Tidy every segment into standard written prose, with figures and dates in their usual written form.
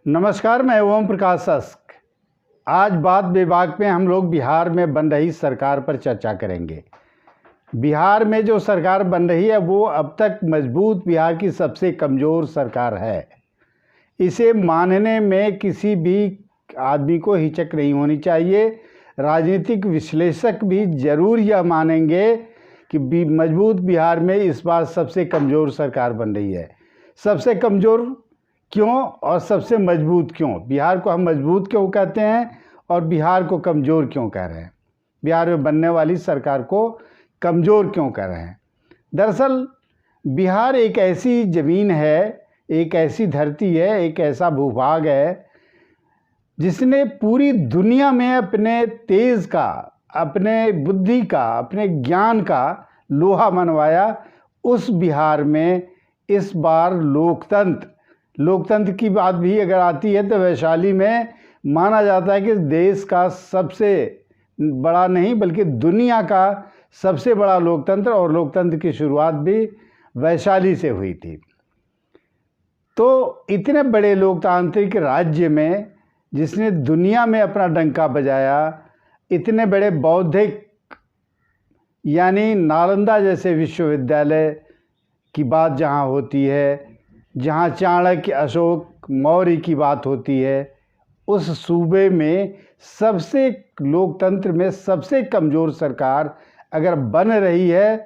नमस्कार, मैं ओम प्रकाश सस्क। आज बात विभाग में हम लोग बिहार में बन रही सरकार पर चर्चा करेंगे। बिहार में जो सरकार बन रही है वो अब तक मजबूत बिहार की सबसे कमज़ोर सरकार है। इसे मानने में किसी भी आदमी को हिचक नहीं होनी चाहिए। राजनीतिक विश्लेषक भी ज़रूर यह मानेंगे कि मजबूत बिहार में इस बार सबसे कमज़ोर सरकार बन रही है। सबसे कमज़ोर क्यों और सबसे मजबूत क्यों? बिहार को हम मजबूत क्यों कहते हैं और बिहार को कमज़ोर क्यों कह रहे हैं? बिहार में बनने वाली सरकार को कमज़ोर क्यों कह रहे हैं? दरअसल बिहार एक ऐसी ज़मीन है, एक ऐसी धरती है, एक ऐसा भूभाग है जिसने पूरी दुनिया में अपने तेज का, अपने बुद्धि का, अपने ज्ञान का लोहा मनवाया। उस बिहार में इस बार लोकतंत्र की बात भी अगर आती है तो वैशाली में माना जाता है कि देश का सबसे बड़ा नहीं बल्कि दुनिया का सबसे बड़ा लोकतंत्र, और लोकतंत्र की शुरुआत भी वैशाली से हुई थी। तो इतने बड़े लोकतांत्रिक राज्य में जिसने दुनिया में अपना डंका बजाया, इतने बड़े बौद्धिक यानी नालंदा जैसे विश्वविद्यालय की बात जहाँ होती है, जहाँ चाणक्य, अशोक, मौर्य की बात होती है, उस सूबे में सबसे लोकतंत्र में सबसे कमज़ोर सरकार अगर बन रही है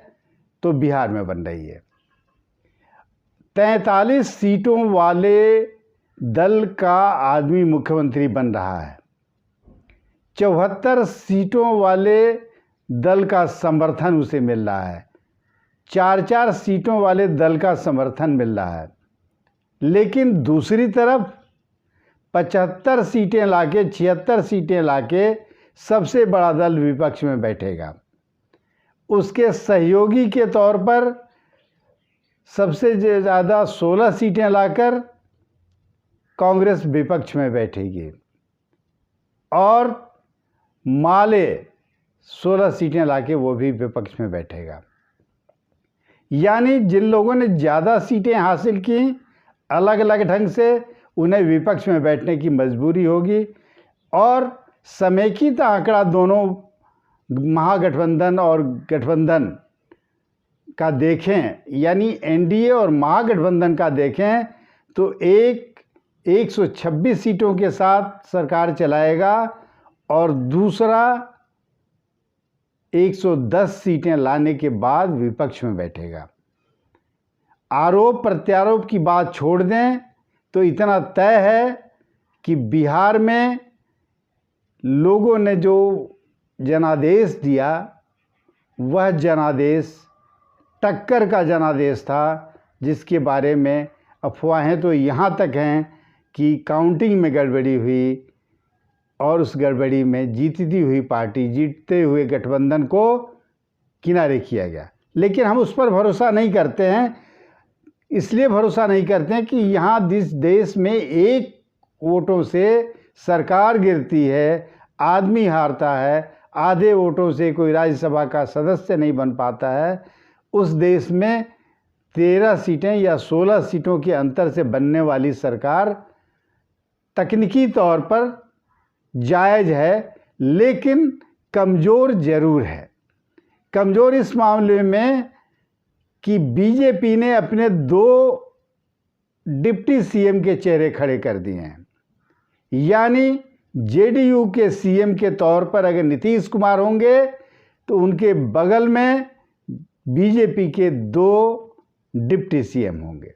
तो बिहार में बन रही है। 43 सीटों वाले दल का आदमी मुख्यमंत्री बन रहा है। 74 सीटों वाले दल का समर्थन उसे मिल रहा है। 4-4 सीटों वाले दल का समर्थन मिल रहा है। लेकिन दूसरी तरफ 75 सीटें लाके, 76 सीटें लाके सबसे बड़ा दल विपक्ष में बैठेगा। उसके सहयोगी के तौर पर सबसे ज़्यादा 16 सीटें लाकर कांग्रेस विपक्ष में बैठेगी और माले 16 सीटें लाके वो भी विपक्ष में बैठेगा। यानी जिन लोगों ने ज़्यादा सीटें हासिल की अलग अलग ढंग से, उन्हें विपक्ष में बैठने की मजबूरी होगी। और समेकित आंकड़ा दोनों महागठबंधन और गठबंधन का देखें, यानी एनडीए और महागठबंधन का देखें, तो 126 सीटों के साथ सरकार चलाएगा और दूसरा 110 सीटें लाने के बाद विपक्ष में बैठेगा। आरोप प्रत्यारोप की बात छोड़ दें तो इतना तय है कि बिहार में लोगों ने जो जनादेश दिया वह जनादेश टक्कर का जनादेश था, जिसके बारे में अफवाहें तो यहाँ तक हैं कि काउंटिंग में गड़बड़ी हुई और उस गड़बड़ी में जीतती हुई पार्टी, जीतते हुए गठबंधन को किनारे किया गया। लेकिन हम उस पर भरोसा नहीं करते हैं। इसलिए भरोसा नहीं करते हैं कि यहाँ जिस देश में एक वोटों से सरकार गिरती है, आदमी हारता है, आधे वोटों से कोई राज्यसभा का सदस्य नहीं बन पाता है, उस देश में 13 सीटें या 16 सीटों के अंतर से बनने वाली सरकार तकनीकी तौर पर जायज़ है, लेकिन कमज़ोर ज़रूर है। कमज़ोर इस मामले में कि बीजेपी ने अपने 2 डिप्टी सीएम के चेहरे खड़े कर दिए हैं। यानी जेडीयू के सीएम के तौर पर अगर नीतीश कुमार होंगे तो उनके बगल में बीजेपी के 2 डिप्टी सीएम होंगे।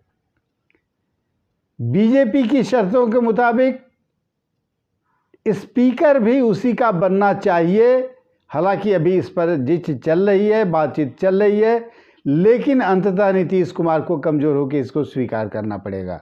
बीजेपी की शर्तों के मुताबिक स्पीकर भी उसी का बनना चाहिए। हालांकि अभी इस पर जिद चल रही है, बातचीत चल रही है, लेकिन अंततः नीतीश कुमार को कमज़ोर होकर इसको स्वीकार करना पड़ेगा।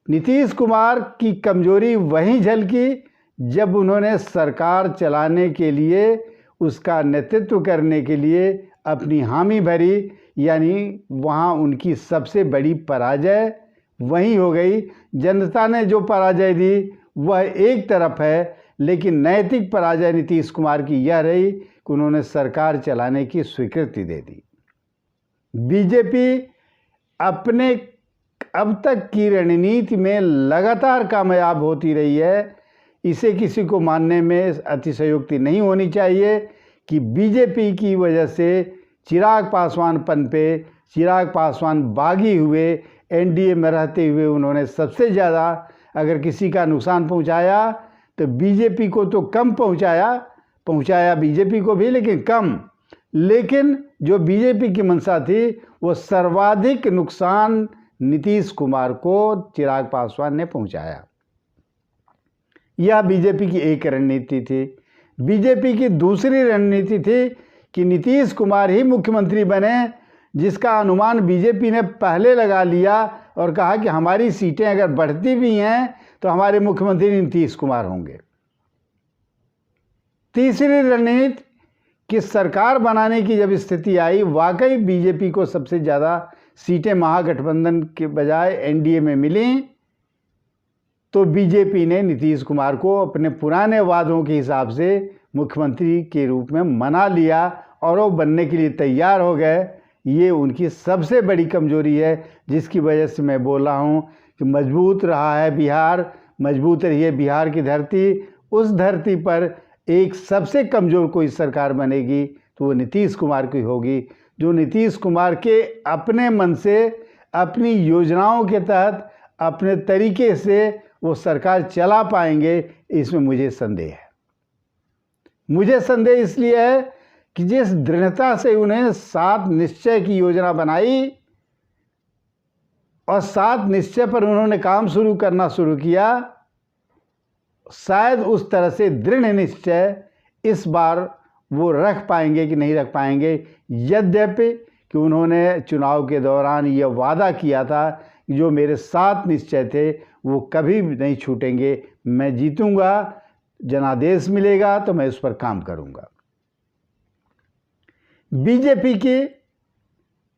नीतीश कुमार की कमज़ोरी वहीं झलकी जब उन्होंने सरकार चलाने के लिए, उसका नेतृत्व करने के लिए अपनी हामी भरी, यानी वहाँ उनकी सबसे बड़ी पराजय वहीं हो गई। जनता ने जो पराजय दी वह एक तरफ है, लेकिन नैतिक पराजय नीतीश कुमार की यह रही कि उन्होंने सरकार चलाने की स्वीकृति दे दी। बीजेपी अपने अब तक की रणनीति में लगातार कामयाब होती रही है, इसे किसी को मानने में अतिशयोक्ति नहीं होनी चाहिए कि बीजेपी की वजह से चिराग पासवान पनपे, चिराग पासवान बागी हुए, एनडीए में रहते हुए उन्होंने सबसे ज़्यादा अगर किसी का नुकसान पहुंचाया तो बीजेपी को तो कम पहुंचाया बीजेपी को भी, लेकिन कम। लेकिन जो बीजेपी की मंशा थी वो सर्वाधिक नुकसान नीतीश कुमार को चिराग पासवान ने पहुंचाया। यह बीजेपी की एक रणनीति थी। बीजेपी की दूसरी रणनीति थी कि नीतीश कुमार ही मुख्यमंत्री बने, जिसका अनुमान बीजेपी ने पहले लगा लिया और कहा कि हमारी सीटें अगर बढ़ती भी हैं तो हमारे मुख्यमंत्री नीतीश कुमार होंगे। तीसरी रणनीति कि सरकार बनाने की जब स्थिति आई, वाकई बीजेपी को सबसे ज़्यादा सीटें महागठबंधन के बजाय एनडीए में मिली, तो बीजेपी ने नीतीश कुमार को अपने पुराने वादों के हिसाब से मुख्यमंत्री के रूप में मना लिया और वो बनने के लिए तैयार हो गए। ये उनकी सबसे बड़ी कमजोरी है, जिसकी वजह से मैं बोल रहा हूँ कि मजबूत रहा है बिहार, मजबूत रही है बिहार की धरती। उस धरती पर एक सबसे कमज़ोर कोई सरकार बनेगी तो वो नीतीश कुमार की होगी, जो नीतीश कुमार के अपने मन से, अपनी योजनाओं के तहत, अपने तरीके से वो सरकार चला पाएंगे, इसमें मुझे संदेह है। मुझे संदेह इसलिए है कि जिस दृढ़ता से उन्हें 7 निश्चय की योजना बनाई और 7 निश्चय पर उन्होंने काम करना शुरू किया, शायद उस तरह से दृढ़ निश्चय इस बार वो रख पाएंगे कि नहीं रख पाएंगे। यद्यपि कि उन्होंने चुनाव के दौरान ये वादा किया था कि जो मेरे 7 निश्चय थे वो कभी भी नहीं छूटेंगे, मैं जीतूंगा, जनादेश मिलेगा तो मैं उस पर काम करूंगा। बीजेपी की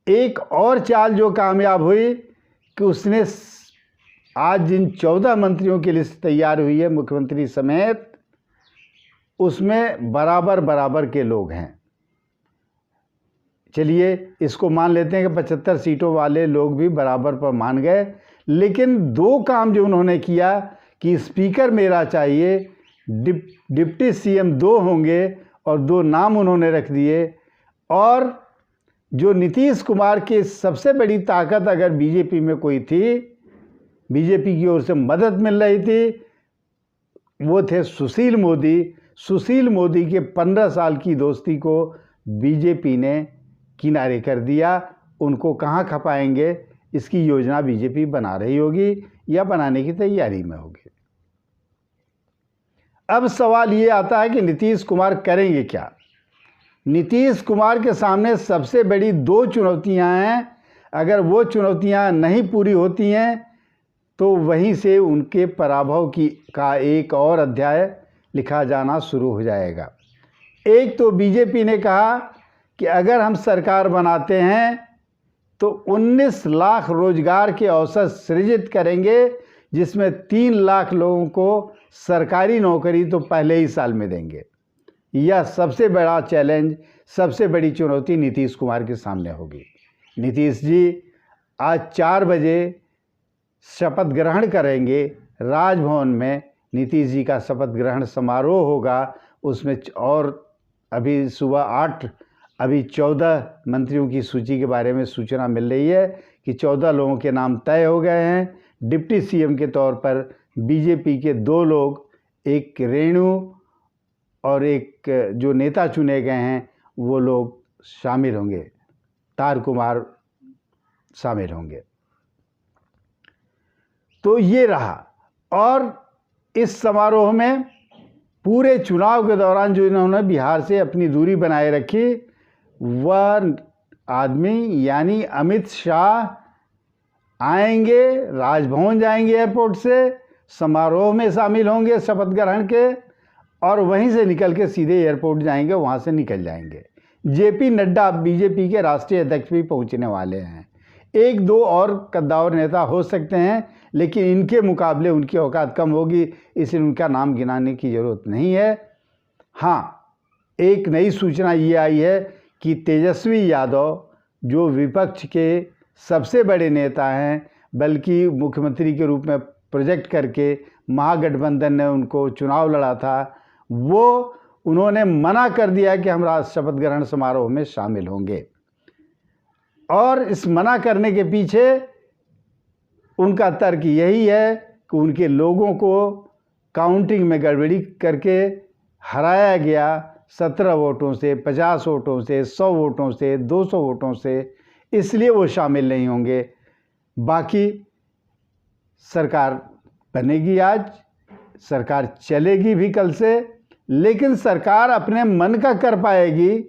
एक और चाल जो कामयाब हुई कि उसने आज जिन 14 मंत्रियों की लिस्ट तैयार हुई है मुख्यमंत्री समेत, उसमें बराबर के लोग हैं। चलिए इसको मान लेते हैं कि 75 सीटों वाले लोग भी बराबर पर मान गए, लेकिन 2 काम जो उन्होंने किया कि स्पीकर मेरा चाहिए, डिप्टी सीएम 2 होंगे और 2 नाम उन्होंने रख दिए। और जो नीतीश कुमार की सबसे बड़ी ताकत अगर बीजेपी में कोई थी, बीजेपी की ओर से मदद मिल रही थी, वो थे सुशील मोदी। सुशील मोदी के 15 साल की दोस्ती को बीजेपी ने किनारे कर दिया। उनको कहाँ खपाएंगे, इसकी योजना बीजेपी बना रही होगी या बनाने की तैयारी में होगी। अब सवाल ये आता है कि नीतीश कुमार करेंगे क्या। नीतीश कुमार के सामने सबसे बड़ी 2 चुनौतियां हैं। अगर वो चुनौतियां नहीं पूरी होती हैं तो वहीं से उनके पराभव का एक और अध्याय लिखा जाना शुरू हो जाएगा। एक तो बीजेपी ने कहा कि अगर हम सरकार बनाते हैं तो 19 लाख रोजगार के अवसर सृजित करेंगे, जिसमें 3 लाख लोगों को सरकारी नौकरी तो पहले ही साल में देंगे। यह सबसे बड़ा चैलेंज, सबसे बड़ी चुनौती नीतीश कुमार के सामने होगी। नीतीश जी आज 4 बजे शपथ ग्रहण करेंगे राजभवन में। नीतीश जी का शपथ ग्रहण समारोह होगा, उसमें और अभी सुबह 8 अभी 14 मंत्रियों की सूची के बारे में सूचना मिल रही है कि 14 लोगों के नाम तय हो गए हैं। डिप्टी सीएम के तौर पर बीजेपी के 2 लोग, एक रेणु और एक जो नेता चुने गए हैं वो लोग शामिल होंगे, तार कुमार शामिल होंगे। तो ये रहा। और इस समारोह में पूरे चुनाव के दौरान जो इन्होंने बिहार से अपनी दूरी बनाए रखी, वह आदमी यानी अमित शाह आएंगे, राजभवन जाएंगे एयरपोर्ट से, समारोह में शामिल होंगे शपथ ग्रहण के, और वहीं से निकल के सीधे एयरपोर्ट जाएंगे, वहाँ से निकल जाएंगे। जेपी नड्डा बीजेपी के राष्ट्रीय अध्यक्ष भी पहुँचने वाले हैं। 1-2 और कद्दावर नेता हो सकते हैं, लेकिन इनके मुकाबले उनकी औकात कम होगी, इसलिए उनका नाम गिनाने की ज़रूरत नहीं है। हाँ, एक नई सूचना ये आई है कि तेजस्वी यादव जो विपक्ष के सबसे बड़े नेता हैं, बल्कि मुख्यमंत्री के रूप में प्रोजेक्ट करके महागठबंधन ने उनको चुनाव लड़ा था, वो उन्होंने मना कर दिया कि हम शपथ ग्रहण समारोह में शामिल होंगे। और इस मना करने के पीछे उनका तर्क यही है कि उनके लोगों को काउंटिंग में गड़बड़ी करके हराया गया 17 वोटों से, 50 वोटों से, 100 वोटों से, 200 वोटों से, इसलिए वो शामिल नहीं होंगे। बाकी सरकार बनेगी, आज सरकार चलेगी भी कल से, लेकिन सरकार अपने मन का कर पाएगी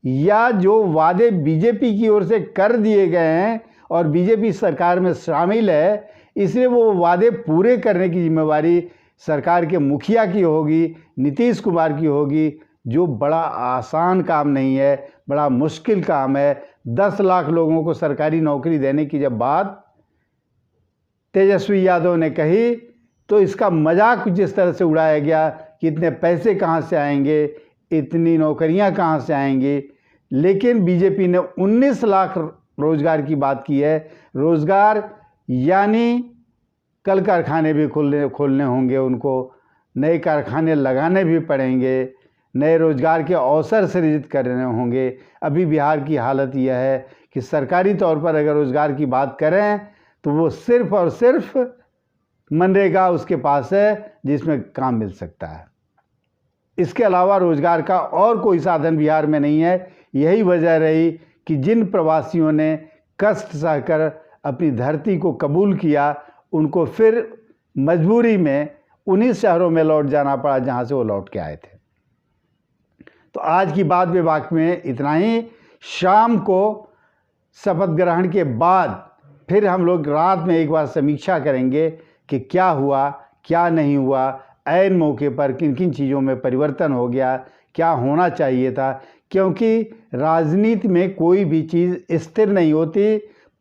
या जो वादे बीजेपी की ओर से कर दिए गए हैं और बीजेपी सरकार में शामिल है, इसलिए वो वादे पूरे करने की जिम्मेवारी सरकार के मुखिया की होगी, नीतीश कुमार की होगी, जो बड़ा आसान काम नहीं है, बड़ा मुश्किल काम है। 10 लाख लोगों को सरकारी नौकरी देने की जब बात तेजस्वी यादव ने कही तो इसका मजाक जिस तरह से उड़ाया गया कि इतने पैसे कहाँ से आएंगे, इतनी नौकरियां कहाँ से आएंगी, लेकिन बीजेपी ने 19 लाख रोजगार की बात की है। रोजगार यानी कल कारखाने भी खोलने होंगे, उनको नए कारखाने लगाने भी पड़ेंगे, नए रोजगार के अवसर सृजित करने होंगे। अभी बिहार की हालत यह है कि सरकारी तौर पर अगर रोजगार की बात करें तो वो सिर्फ और सिर्फ मनरेगा उसके पास है जिसमें काम मिल सकता है। इसके अलावा रोजगार का और कोई साधन बिहार में नहीं है। यही वजह रही कि जिन प्रवासियों ने कष्ट सहकर अपनी धरती को कबूल किया, उनको फिर मजबूरी में उन्हीं शहरों में लौट जाना पड़ा जहां से वो लौट के आए थे। तो आज की बात विभाग में इतना ही। शाम को शपथ ग्रहण के बाद फिर हम लोग रात में एक बार समीक्षा करेंगे कि क्या हुआ, क्या नहीं हुआ, ऐन मौके पर किन किन चीज़ों में परिवर्तन हो गया, क्या होना चाहिए था। क्योंकि राजनीति में कोई भी चीज़ स्थिर नहीं होती,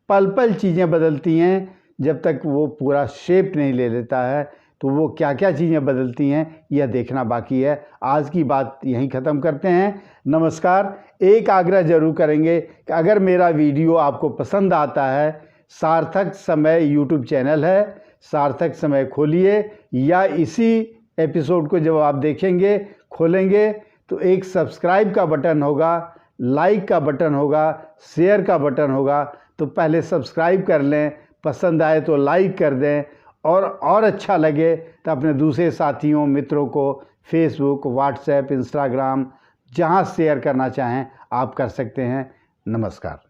पल पल चीज़ें बदलती हैं। जब तक वो पूरा शेप नहीं ले लेता है तो वो क्या क्या चीज़ें बदलती हैं यह देखना बाकी है। आज की बात यहीं ख़त्म करते हैं। नमस्कार। एक आग्रह ज़रूर करेंगे कि अगर मेरा वीडियो आपको पसंद आता है, सार्थक समय यूट्यूब चैनल है, सार्थक समय खोलिए, या इसी एपिसोड को जब आप देखेंगे खोलेंगे तो एक सब्सक्राइब का बटन होगा, लाइक का बटन होगा, शेयर का बटन होगा। तो पहले सब्सक्राइब कर लें, पसंद आए तो लाइक कर दें, और अच्छा लगे तो अपने दूसरे साथियों मित्रों को फेसबुक, व्हाट्सएप, इंस्टाग्राम जहां शेयर करना चाहें आप कर सकते हैं। नमस्कार।